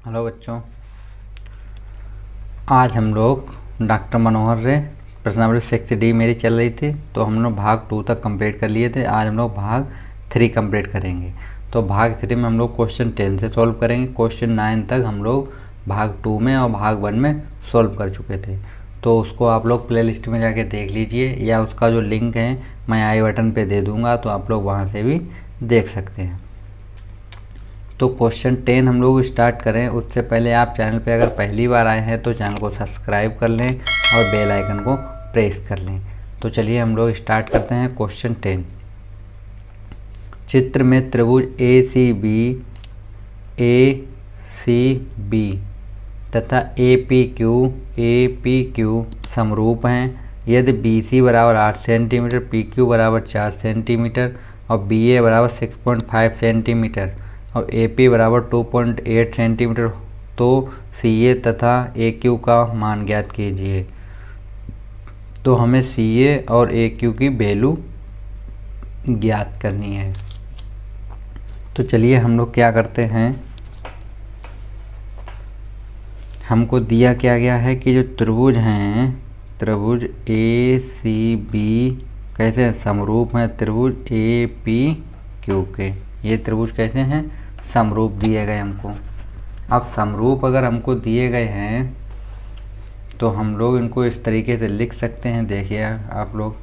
Hello बच्चों, आज हम लोग डॉक्टर मनोहर रे प्रश्न नंबर 6D मेरी चल रही थी, तो हम लोग भाग 2 तक कंप्लीट कर लिए थे। आज हम लोग भाग 3 कंप्लीट करेंगे। तो भाग 3 में हम लोग क्वेश्चन 10 से सॉल्व करेंगे। क्वेश्चन 9 तक हम लोग भाग 2 में और भाग 1 में सॉल्व कर चुके थे। तो उसको आप लोग प्ले लिस्ट में जाके देख लीजिए, या उसका जो लिंक है मैं आई बटन पे दे दूँगा, तो आप लोग वहाँ से भी देख सकते हैं। तो क्वेश्चन 10 हम लोग स्टार्ट करें उससे पहले आप चैनल पे अगर पहली बार आए हैं तो चैनल को सब्सक्राइब कर लें और बेल आइकन को प्रेस कर लें। तो चलिए हम लोग स्टार्ट करते हैं क्वेश्चन 10। चित्र में त्रिभुज ए सी बी तथा ए पी क्यू समरूप हैं यदि बी सी बराबर 8 सेंटीमीटर, पी क्यू बराबर 4 सेंटीमीटर और बी ए बराबर 6.5 सेंटीमीटर और ए पी बराबर 2.8 सेंटीमीटर, तो सी ए तथा ए क्यू का मान ज्ञात कीजिए। तो हमें सी ए और ए क्यू की वैल्यू ज्ञात करनी है। तो चलिए हम लोग क्या करते हैं, हमको दिया क्या गया है कि जो त्रिभुज हैं, त्रिभुज ए सी बी कैसे हैं, समरूप हैं त्रिभुज ए पी क्यू के। ये त्रिभुज कैसे हैं, समरूप दिए गए हमको। अब समरूप अगर हमको दिए गए हैं तो हम लोग इनको इस तरीके से लिख सकते हैं। देखिए आप लोग,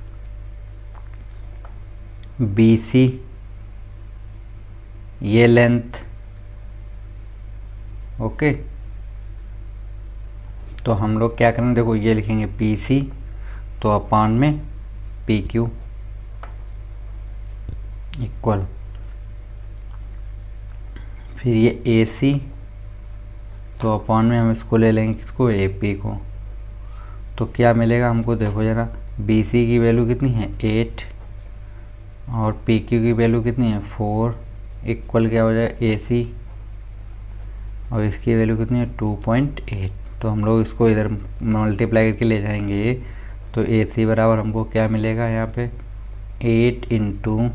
बी सी ये लेंथ, ओके। तो हम लोग क्या करेंगे, देखो ये लिखेंगे पी सी तो अपान में पी क्यू इक्वल, फिर ये ए सी तो अपान में हम इसको ले लेंगे किसको, ए पी को। तो क्या मिलेगा हमको, देखो ज़रा, बी सी की वैल्यू कितनी है 8 और पी क्यू की वैल्यू कितनी है 4, इक्वल क्या हो जाएगा ए सी और इसकी वैल्यू कितनी है 2.8। तो हम लोग इसको इधर मल्टीप्लाई करके ले जाएंगे तो ए सी बराबर हमको क्या मिलेगा यहाँ पे 8 इंटू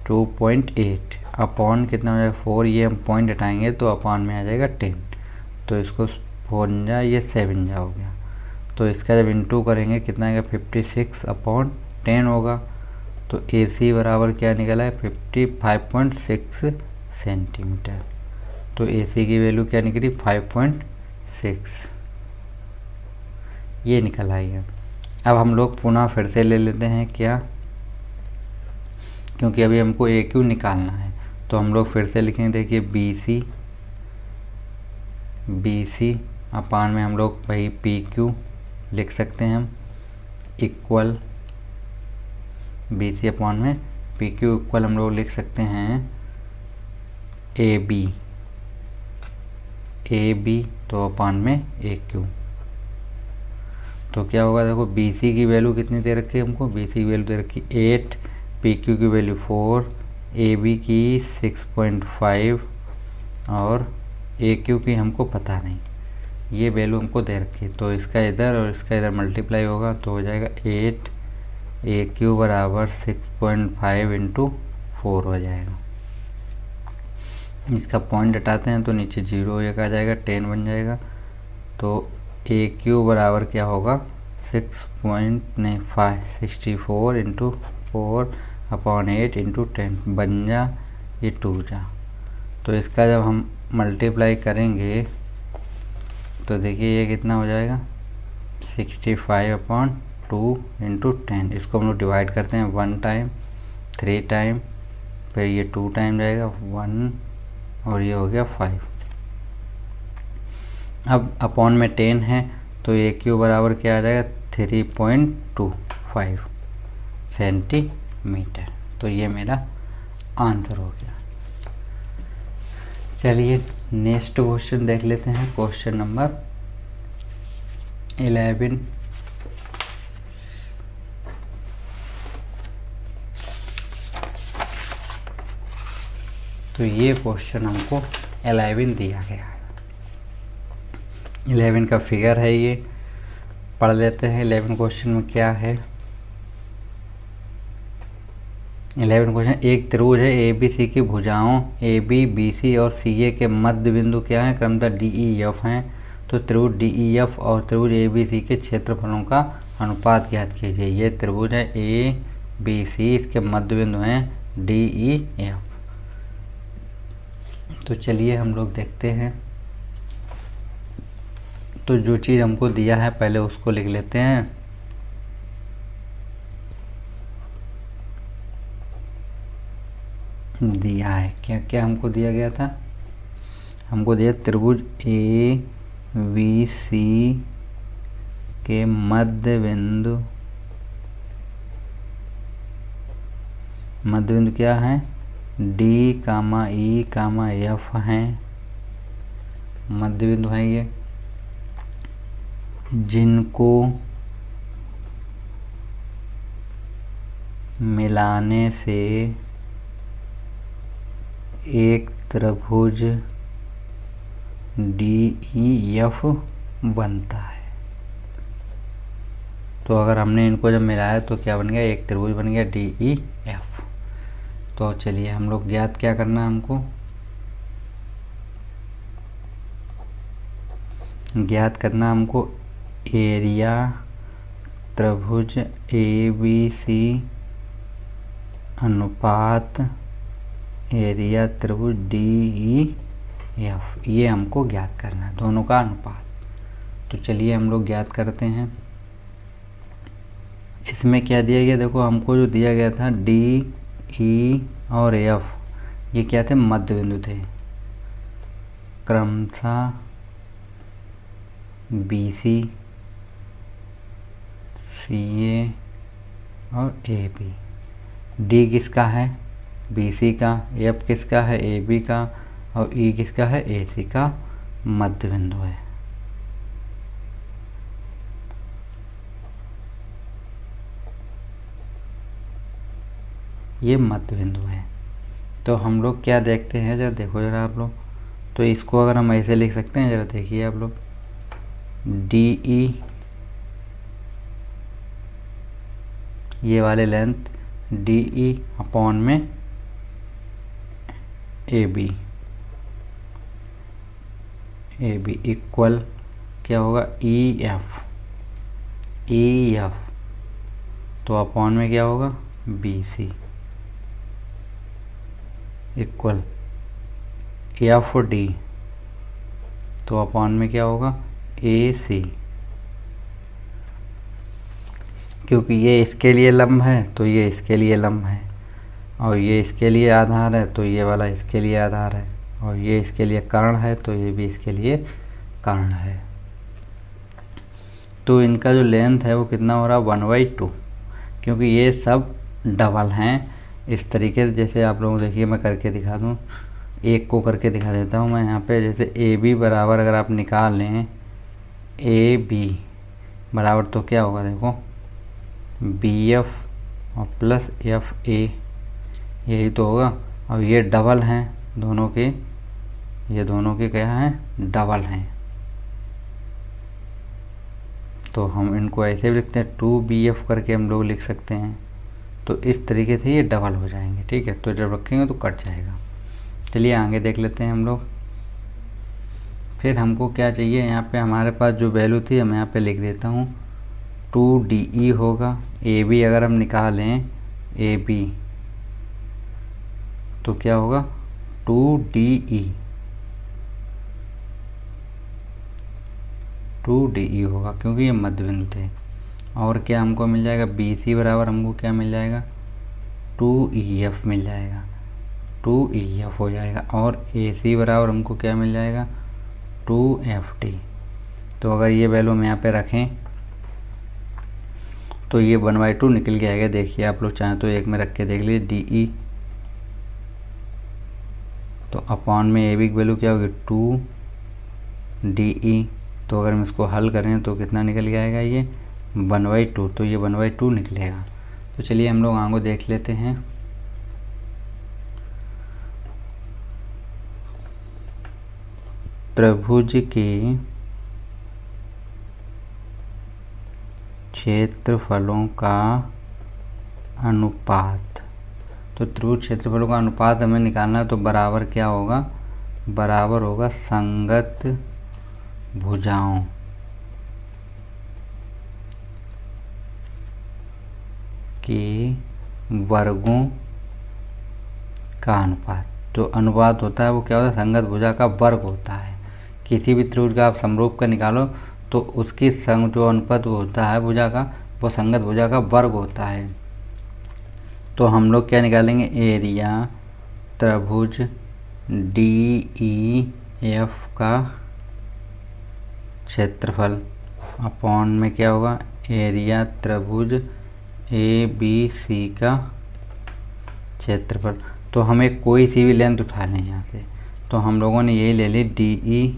2.8 अपॉन कितना हो जाएगा 4, ये हम पॉइंट हटाएंगे तो अपॉन में आ जाएगा 10। तो इसको 4 जा ये 7 जा हो गया। तो इसका जब इंटू करेंगे कितना आएगा 56 अपॉन 10 होगा। तो ए सी बराबर क्या निकला है 55.6 सेंटीमीटर। तो ए सी की वैल्यू क्या निकली 5.6, ये निकल आई है। अब हम लोग पुनः फिर से ले लेते हैं क्या, क्योंकि अभी हमको ए क्यू निकालना है। तो हम लोग फिर से लिखेंगे, देखिए बी सी अपान में हम लोग वही पी क्यू लिख सकते हैं हम, इक्वल बी सी अपान में पी क्यू इक्वल हम लोग लिख सकते हैं ए बी तो अपान में ए क्यू। तो क्या होगा, देखो बी सी की वैल्यू कितनी दे रखी है हमको, बी सी की वैल्यू दे रखी 8, पी क्यू की वैल्यू 4, ए बी की 6.5 और ए क्यू की हमको पता नहीं, ये वैल्यू हमको दे रखी है। तो इसका इधर और इसका इधर मल्टीप्लाई होगा तो हो जाएगा 8 ए क्यू बराबर 6.5 इंटू 4 हो जाएगा। इसका पॉइंट हटाते हैं तो नीचे 0 एक आ जाएगा, 10 बन जाएगा। तो ए क्यू बराबर क्या होगा 64 इंटू 4 अपॉन 8 इंटू 10 बन जा, ये 2 जा। तो इसका जब हम मल्टीप्लाई करेंगे तो देखिए ये कितना हो जाएगा 65 अपॉन 2 इंटू 10। इसको हम लोग डिवाइड करते हैं 1 टाइम 3 टाइम, फिर ये 2 टाइम जाएगा 1 और ये हो गया 5। अब अपॉन में 10 है तो ए क्यू बराबर क्या आ जाएगा 3.25 सेंटीमीटर। तो ये मेरा आंसर हो गया। चलिए नेक्स्ट क्वेश्चन देख लेते हैं, क्वेश्चन नंबर 11। तो ये क्वेश्चन हमको 11 दिया गया है। 11 का फिगर है, ये पढ़ लेते हैं 11 क्वेश्चन में क्या है। 11 क्वेश्चन, एक त्रिभुज है ए बी सी की भुजाओं ए बी बी सी और सी ए के मध्य बिंदु क्या है, क्रमशः डी ई एफ हैं। तो त्रिभुज डी ई एफ और त्रिभुज ए बी सी के क्षेत्रफलों का अनुपात ज्ञात कीजिए। ये त्रिभुज है ए बी सी, इसके मध्य बिंदु हैं डी ई एफ। तो चलिए हम लोग देखते हैं। तो जो चीज़ हमको दिया है पहले उसको लिख लेते हैं। दिया है क्या क्या हमको दिया गया था, हमको दिया त्रिभुज ए बी सी के मध्य बिंदु क्या है, डी कामा ई कामा एफ हैं, मध्य बिंदु है ये, जिनको मिलाने से एक त्रिभुज डी ई एफ बनता है। तो अगर हमने इनको जब मिलाया तो क्या बन गया, एक त्रिभुज बन गया डी ई एफ। तो चलिए हम लोग ज्ञात क्या करना है हमको, ज्ञात करना हमको एरिया त्रिभुज ए बी सी अनुपात एरिया त्रिभुज डी ई एफ, ये हमको ज्ञात करना है, दोनों का अनुपात। तो चलिए हम लोग ज्ञात करते हैं। इसमें क्या दिया गया, देखो हमको जो दिया गया था डी ई और एफ, ये क्या थे, मध्य बिंदु थे, क्रमशः बी सी सी ए और ए बी। डी किसका है, बी सी का, एफ किसका है, ए बी का, और ई किसका है, ए सी का मध्य बिंदु है। ये मध्य बिंदु है। तो हम लोग क्या देखते हैं, जरा देखो जरा आप लोग, तो इसको अगर हम ऐसे लिख सकते हैं, जरा देखिए आप लोग, डी ई ये वाले लेंथ डी ई अपॉन में ए बी इक्वल क्या होगा, ई एफ, तो अपॉन में क्या होगा, B C equal F D, तो अपॉन में क्या होगा, ए सी। क्योंकि ये इसके लिए लंब है तो ये इसके लिए लंब है, और ये इसके लिए आधार है तो ये वाला इसके लिए आधार है, और ये इसके लिए कर्ण है तो ये भी इसके लिए कर्ण है। तो इनका जो लेंथ है वो कितना हो रहा है, 1/2, क्योंकि ये सब डबल हैं। इस तरीके से जैसे आप लोग देखिए, मैं करके दिखा दूँ, एक को करके दिखा देता हूँ मैं यहाँ पे। जैसे ए बी बराबर अगर आप निकाल लें, ए बी बराबर तो क्या होगा, देखो बी एफ और प्लस एफ ए, यही तो होगा। और ये डबल हैं दोनों के, ये दोनों के क्या हैं, डबल हैं। तो हम इनको ऐसे भी लिखते हैं, 2BF करके हम लोग लिख सकते हैं। तो इस तरीके से ये डबल हो जाएंगे, ठीक है। तो जब रखेंगे तो कट जाएगा। चलिए आगे देख लेते हैं हम लोग। फिर हमको क्या चाहिए, यहाँ पे हमारे पास जो वैल्यू थी मैं यहाँ पे लिख देता हूँ, 2DE होगा। AB अगर हम निकालें, AB तो क्या होगा, 2DE होगा, क्योंकि ये मध्य बिंदु थे। और क्या हमको मिल जाएगा, BC बराबर हमको क्या मिल जाएगा, 2EF मिल जाएगा, 2EF हो जाएगा। और AC बराबर हमको क्या मिल जाएगा, 2FD। तो अगर ये वैल्यू हम यहाँ पे रखें तो ये 1/2 निकल के आएगा। देखिए आप लोग चाहें तो एक में रख के देख लीजिए, DE तो अपॉन में AB की वैल्यू क्या होगी, 2DE। तो अगर हम इसको हल करें तो कितना निकल के आएगा, ये 1/2। तो ये 1/2 निकलेगा। तो चलिए हम लोग आगे देख लेते हैं। त्रिभुज के क्षेत्रफलों का अनुपात तो त्रिभुज क्षेत्रफलों का अनुपात हमें निकालना है, तो बराबर क्या होगा, बराबर होगा संगत भुजाओं के वर्गों का अनुपात। जो अनुपात होता है वो क्या होता है, संगत भुजा का वर्ग होता है। किसी भी त्रिभुज का आप समरूप का निकालो तो उसकी संग जो अनुपात होता है भुजा का, वो संगत भुजा का वर्ग होता है। तो हम लोग क्या निकालेंगे, एरिया त्रिभुज DEF का क्षेत्रफल अपॉन में क्या होगा, एरिया त्रिभुज ABC का क्षेत्रफल। तो हमें कोई सी भी लेंथ उठा लें यहाँ से, तो हम लोगों ने यही ले ली, DE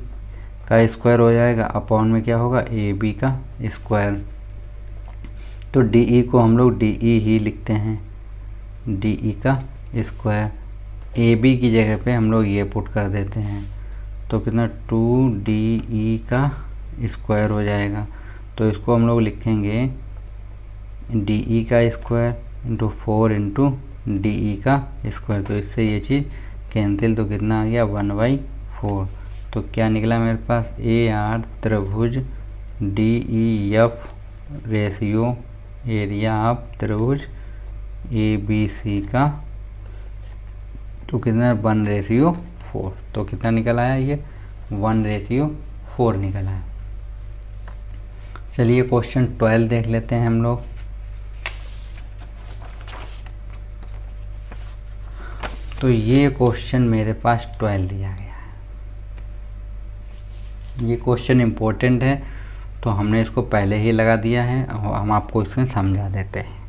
का स्क्वायर हो जाएगा अपॉन में क्या होगा, AB का स्क्वायर। तो DE को हम लोग DE ही लिखते हैं, DE का स्क्वायर। AB की जगह पे हम लोग ये पुट कर देते हैं, तो कितना 2DE का स्क्वायर हो जाएगा। तो इसको हम लोग लिखेंगे DE का स्क्वायर इंटू 4 इंटू DE का स्क्वायर। तो इससे ये चीज़ कैंसिल, तो कितना आ गया 1/4। तो क्या निकला मेरे पास, AR त्रिभुज DEF रेशियो एरिया ऑफ त्रिभुज ABC का, तो कितना 1/4। तो कितना निकल आया, ये 1/4 निकल आया। चलिए क्वेश्चन 12 देख लेते हैं हम लोग। तो ये क्वेश्चन मेरे पास 12 दिया गया है। ये क्वेश्चन इम्पोर्टेंट है, तो हमने इसको पहले ही लगा दिया है और हम आपको इसमें समझा देते हैं।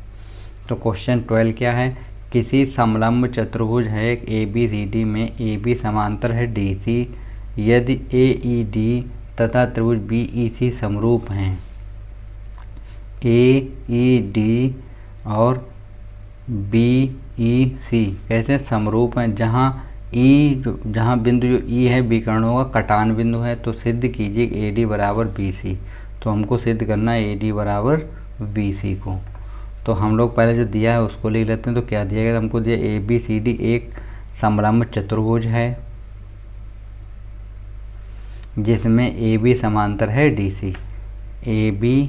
तो क्वेश्चन 12 क्या है, किसी समलंब चतुर्भुज है एक ABCD में AB समांतर है DC, यदि AED तथा त्रिभुज BEC समरूप हैं। AED और BEC कैसे समरूप हैं, जहाँ बिंदु जो E है विकर्णों का कटान बिंदु है। तो सिद्ध कीजिए AD बराबर BC। तो हमको सिद्ध करना है AD बराबर BC को। तो हम लोग पहले जो दिया है उसको लिख लेते हैं। तो क्या दिया गया, हमको दिया ABCD एक समलंब चतुर्भुज है जिसमें AB समांतर है DC, AB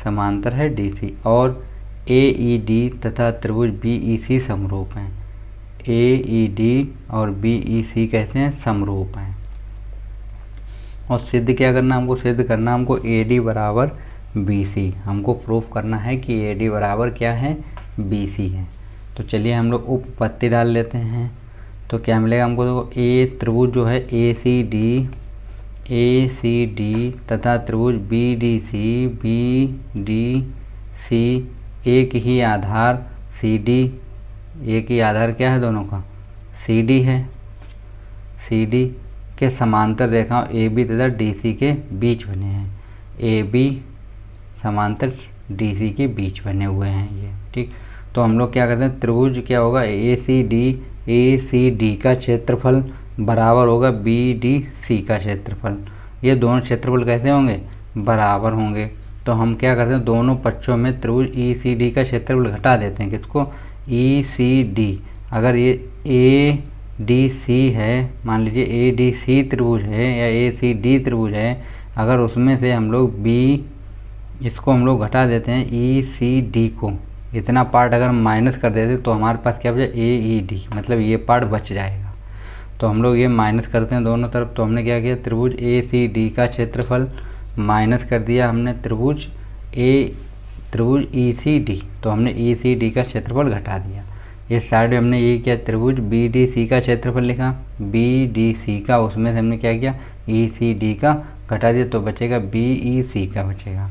समांतर है DC, और AED तथा त्रिभुज BEC समरूप हैं। AED और BEC कैसे हैं, समरूप हैं। और सिद्ध क्या करना, हमको सिद्ध करना, हमको AD बराबर BC, हमको प्रूफ करना है कि AD बराबर क्या है, BC है। तो चलिए हम लोग उपपत्ति डाल लेते हैं। तो क्या मिलेगा हमको, देखो A त्रिभुज जो है ACD तथा त्रिभुज BDC एक ही आधार CD, एक ही आधार क्या है दोनों का, CD है, CD के समांतर रेखाओं AB तथा DC के बीच बने हैं। AB समांतर DC के बीच बने हुए हैं ये, ठीक। तो हम लोग क्या करते हैं, त्रिभुज क्या होगा, ACD का क्षेत्रफल बराबर होगा BDC का क्षेत्रफल। ये दोनों क्षेत्रफल कैसे होंगे, बराबर होंगे। तो हम क्या करते हैं, दोनों पक्षों में त्रिभुज ECD का क्षेत्रफल घटा देते हैं। किसको, ECD। अगर ये ADC है, मान लीजिए ADC त्रिभुज है या ACD त्रिभुज है, अगर उसमें से हम लोग इसको हम लोग घटा देते हैं ECD को, इतना पार्ट अगर माइनस कर देते तो हमारे पास क्या बचा, AED, मतलब ये पार्ट बच जाएगा। तो हम लोग ये माइनस करते हैं दोनों तरफ। तो हमने क्या किया, त्रिभुज ACD का क्षेत्रफल माइनस कर दिया हमने त्रिभुज ECD, तो हमने ECD का क्षेत्रफल घटा दिया। इस साइड में हमने ये किया, त्रिभुज BDC का क्षेत्रफल लिखा, BDC का, उसमें से हमने क्या किया, ECD का घटा दिया, तो बचेगा BEC का बचेगा।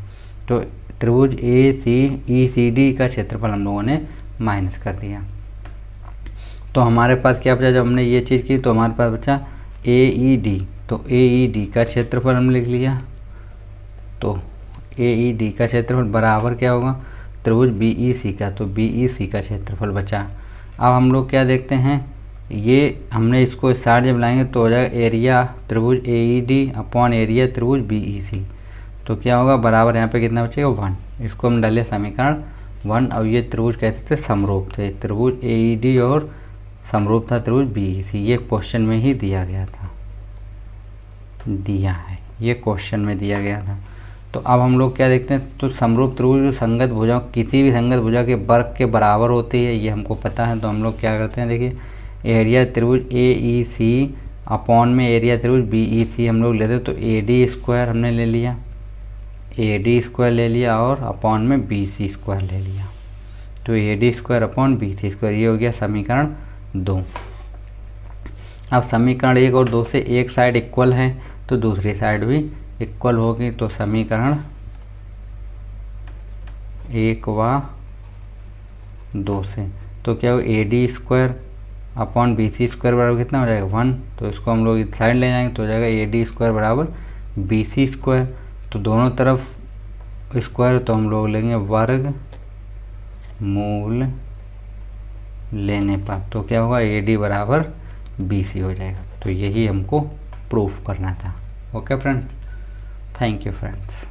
तो त्रिभुज ECD का क्षेत्रफल हम लोगों ने माइनस कर दिया। तो हमारे पास क्या बचा, जब हमने ये चीज़ की तो हमारे पास बचा AED। तो AED का क्षेत्रफल हम लिख लिया। तो AED का क्षेत्रफल बराबर क्या होगा, त्रिभुज BEC का, तो BEC का क्षेत्रफल बचा। अब हम लोग क्या देखते हैं, ये हमने इसको इस साइड जब लाएंगे तो हो जाएगा एरिया त्रिभुज AED अपॉन एरिया त्रिभुज BEC। तो क्या होगा, बराबर यहाँ पे कितना बचेगा, 1। इसको हम डाले समीकरण 1 और ये त्रिभुज कैसे थे, समरूप थे। त्रिभुज AED और समरूप था त्रिभुज BEC। ये क्वेश्चन में ही दिया गया था, दिया है, ये क्वेश्चन में दिया गया था। तो अब हम लोग क्या देखते हैं, तो समरूप त्रिभुज जो संगत भुजा, किसी भी संगत भुजा के वर्ग के बराबर होती है, ये हमको पता है। तो हम लोग क्या करते हैं, देखिए एरिया त्रिभुज AEC अपॉन में एरिया त्रिभुज BEC हम लोग लेते हैं। तो AD स्क्वायर हमने ले लिया, AD स्क्वायर ले लिया और अपॉन में BC स्क्वायर ले लिया। तो AD square upon BC square, ये हो गया समीकरण 2। अब समीकरण 1 और 2 से एक साइड इक्वल है तो दूसरी साइड भी इक्वल होगी। तो समीकरण 1 व 2 से तो क्या हो, AD square upon BC square बराबर कितना हो जाएगा, 1। तो इसको हम लोग इस साइड ले जाएंगे तो हो जाएगा AD स्क्वायर बराबर BC स्क्वायर। तो दोनों तरफ स्क्वायर तो हम लोग लेंगे वर्ग मूल लेने पर, तो क्या होगा, AD बराबर BC हो जाएगा। तो यही हमको प्रूफ करना था। Okay friends, thank you friends.